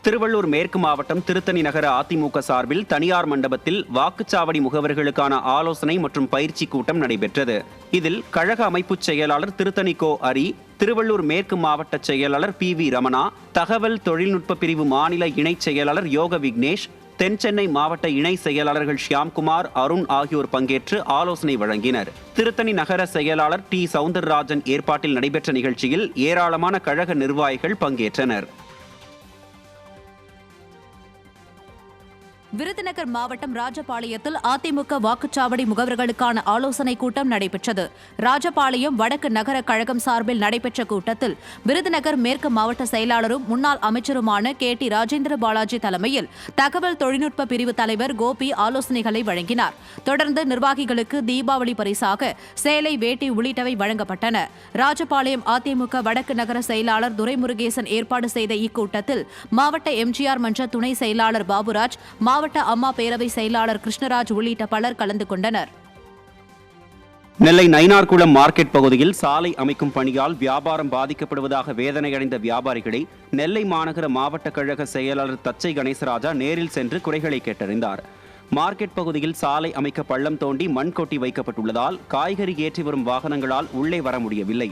திருவள்ளூர் மேற்கு மாவட்டம் திருத்தணி நகர அதிமுக சார்பில் தனியார் மண்டபத்தில் வாக்குச்சாவடி முகவர்களுக்கான ஆலோசனை மற்றும் பயிற்சி கூட்டம் நடைபெற்றது. இதில் கழக அமைப்புச் செயலாளர் திருத்தணி கோ அரி, திருவள்ளூர் மேற்கு மாவட்ட செயலாளர் PV ரமணா, தகவல் தொழில்நுட்ப பிரிவு மாநில இணைச் செயலாளர் யோக விக்னேஷ், தென் சென்னை மாவட்ட இணை செயலாளர்கள் ஷியாம்குமார், அருண் ஆகியோர் பங்கேற்று ஆலோசனை வழங்கினர். திருத்தணி நகர செயலாளர் T சவுந்தரராஜன் ஏற்பாட்டில் நடைபெற்ற நிகழ்ச்சியில் ஏராளமான கழக நிர்வாகிகள் பங்கேற்றனர். விருதுநகர் மாவட்டம் ராஜபாளையத்தில் அதிமுக வாக்குச்சாவடி முகவர்களுக்கான ஆலோசனைக் கூட்டம் நடைபெற்றது. ராஜபாளையம் வடக்கு நகர கழகம் சார்பில் நடைபெற்ற கூட்டத்தில் விருதுநகர் மேற்கு மாவட்ட செயலாளரும் முன்னாள் அமைச்சருமான KT ராஜேந்திர பாலாஜி தலைமையில் தகவல் தொழில்நுட்ப பிரிவு தலைவர் கோபி ஆலோசனைகளை வழங்கினார். தொடர்ந்து நிர்வாகிகளுக்கு தீபாவளி பரிசாக சேலை, வேட்டி உள்ளிட்டவை வழங்கப்பட்டன. ராஜபாளையம் அதிமுக வடக்கு நகர செயலாளர் துரைமுருகேசன் ஏற்பாடு செய்த இக்கூட்டத்தில் மாவட்ட MGR மன்ற துணை செயலாளர் பாபுராஜ், மாவட்ட அம்மா பேரவை செயலாளர் கிருஷ்ணராஜ் உள்ளிட்ட பலர் கலந்து கொண்டனர். நெல்லை நயினார்குளம் மார்க்கெட் பகுதியில் சாலை அமைக்கும் பணியால் வியாபாரம் பாதிக்கப்படுவதாக வேதனையடைந்த வியாபாரிகளை நெல்லை மாநகர மாவட்ட கழக செயலாளர் தச்சை கணேசராஜா நேரில் சென்று குறைகளை கேட்டறிந்தார். மார்க்கெட் பகுதியில் சாலை அமைக்க பள்ளம் தோண்டி மண் கொட்டி வைக்கப்பட்டுள்ளதால் காய்கறி ஏற்றி வரும் வாகனங்களால் உள்ளே வர முடியவில்லை.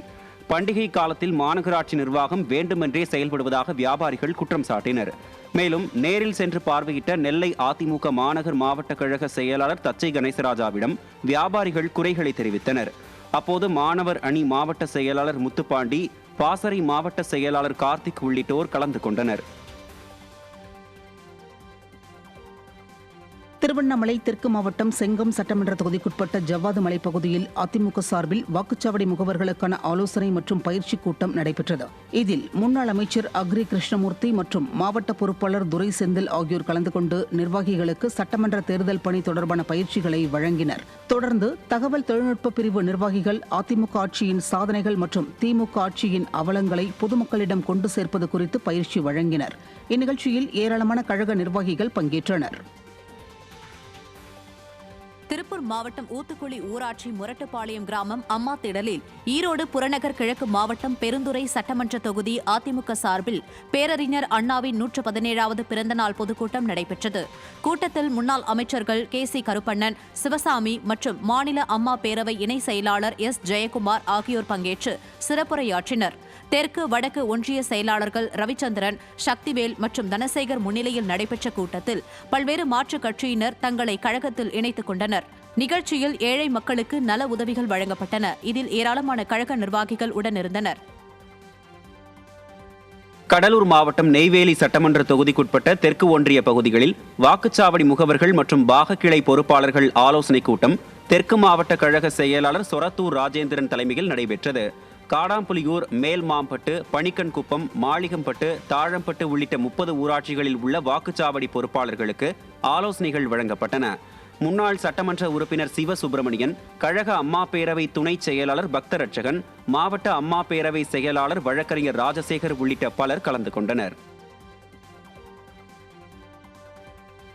பண்டிகை காலத்தில் மாநகராட்சி நிர்வாகம் வேண்டுமென்றே செயல்படுவதாக வியாபாரிகள் குற்றம் சாட்டினர். மேலும் நேரில் சென்று பார்வையிட்ட நெல்லை அதிமுக மாநகர் மாவட்ட கழக செயலாளர் தச்சை கணேசராஜாவிடம் வியாபாரிகள் குறைகளை தெரிவித்தனர். அப்போது மாணவர் அணி மாவட்ட செயலாளர் முத்துப்பாண்டி, பாசறை மாவட்ட செயலாளர் கார்த்திக் உள்ளிட்டோர் கலந்து கொண்டனர். திருவண்ணாமலை தெற்கு மாவட்டம் செங்கம் சட்டமன்ற தொகுதிக்குட்பட்ட ஜவ்வாது மலை பகுதியில் அதிமுக சார்பில் வாக்குச்சாவடி முகவர்களுக்கான ஆலோசனை மற்றும் பயிற்சி கூட்டம் நடைபெற்றது. இதில் முன்னாள் அமைச்சர் அக்ரி கிருஷ்ணமூர்த்தி மற்றும் மாவட்ட பொறுப்பாளர் துரை செந்தில் ஆகியோர் கலந்து கொண்டு நிர்வாகிகளுக்கு சட்டமன்ற தேர்தல் பணி தொடர்பான பயிற்சிகளை வழங்கினர். தொடர்ந்து தகவல் தொழில்நுட்ப பிரிவு நிர்வாகிகள் அதிமுக ஆட்சியின் சாதனைகள் மற்றும் திமுக ஆட்சியின் அவலங்களை பொதுமக்களிடம் கொண்டு சேர்ப்பது குறித்து பயிற்சி வழங்கினர். இந்நிகழ்ச்சியில் ஏராளமான கழக நிர்வாகிகள் பங்கேற்றனர். திருப்பூர் மாவட்டம் ஊத்துக்குளி ஊராட்சி முரட்டுப்பாளையம் கிராமம் அம்மா திடலில் ஈரோடு புறநகர் கிழக்கு மாவட்டம் பெருந்துறை சட்டமன்ற தொகுதி அதிமுக சார்பில் பேரறிஞர் அண்ணாவின் 117வது பிறந்தநாள் பொதுக்கூட்டம் நடைபெற்றது. கூட்டத்தில் முன்னாள் அமைச்சர்கள் KC கருப்பண்ணன், சிவசாமி மற்றும் மாநில அம்மா பேரவை இணை செயலாளர் S ஜெயக்குமார் ஆகியோர் பங்கேற்று சிறப்புரையாற்றினர். தெற்கு வடக்கு ஒன்றிய செயலாளர்கள் ரவிச்சந்திரன், சக்திவேல் மற்றும் தனசேகர் முன்னிலையில் நடைபெற்ற கூட்டத்தில் பல்வேறு மாற்றுக் கட்சியினர் தங்களை கழகத்தில் இணைத்துக் கொண்டனர். நிகழ்ச்சியில் ஏழை மக்களுக்கு நல உதவிகள் வழங்கப்பட்டன. இதில் ஏராளமான கழக நிர்வாகிகள் உடனிருந்தனர். கடலூர் மாவட்டம் நெய்வேலி சட்டமன்ற தொகுதிக்குட்பட்ட தெற்கு ஒன்றிய பகுதிகளில் வாக்குச்சாவடி முகவர்கள் மற்றும் பாகக்கிளை பொறுப்பாளர்கள் ஆலோசனைக் கூட்டம் தெற்கு மாவட்ட கழக செயலாளர் சொரத்தூர் ராஜேந்திரன் தலைமையில் நடைபெற்றது. காடாம்புலியூர், மேல்மாம்பட்டு, பணிக்கன்குப்பம், மாளிகம்பட்டு, தாழம்பட்டு உள்ளிட்ட 30 ஊராட்சிகளில் உள்ள வாக்குச்சாவடி பொறுப்பாளர்களுக்கு ஆலோசனைகள் வழங்கப்பட்டன. முன்னாள் சட்டமன்ற உறுப்பினர் சிவசுப்பிரமணியன், கழக அம்மா பேரவை துணை செயலாளர் பக்தரட்சகன், மாவட்ட அம்மா பேரவை செயலாளர் வழக்கறிஞர் ராஜசேகர் உள்ளிட்ட பலர் கலந்து கொண்டனர்.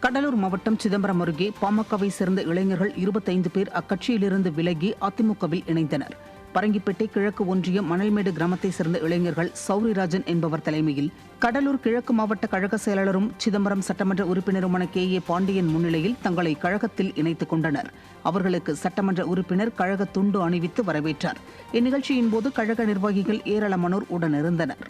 கடலூர் மாவட்டம் சிதம்பரம் அருகே பாமகவை சேர்ந்த இளைஞர்கள் 25 பேர் அக்கட்சியிலிருந்து விலகி அதிமுகவில் இணைந்தனர். பரங்கிப்பேட்டை கிழக்கு ஒன்றிய மணல்மேடு கிராமத்தை சேர்ந்த இளைஞர்கள் சௌரிராஜன் என்பவர் தலைமையில் கடலூர் கிழக்கு மாவட்ட கழக செயலாளரும் சிதம்பரம் சட்டமன்ற உறுப்பினருமான KA பாண்டியன் முன்னிலையில் தங்களை கழகத்தில் இணைத்துக் கொண்டனர். அவர்களுக்கு சட்டமன்ற உறுப்பினர் கழக துண்டு அணிவித்து வரவேற்றார். இந்நிகழ்ச்சியின் போது கழக நிர்வாகிகள் ஏராளமானோர் உடனிருந்தனர்.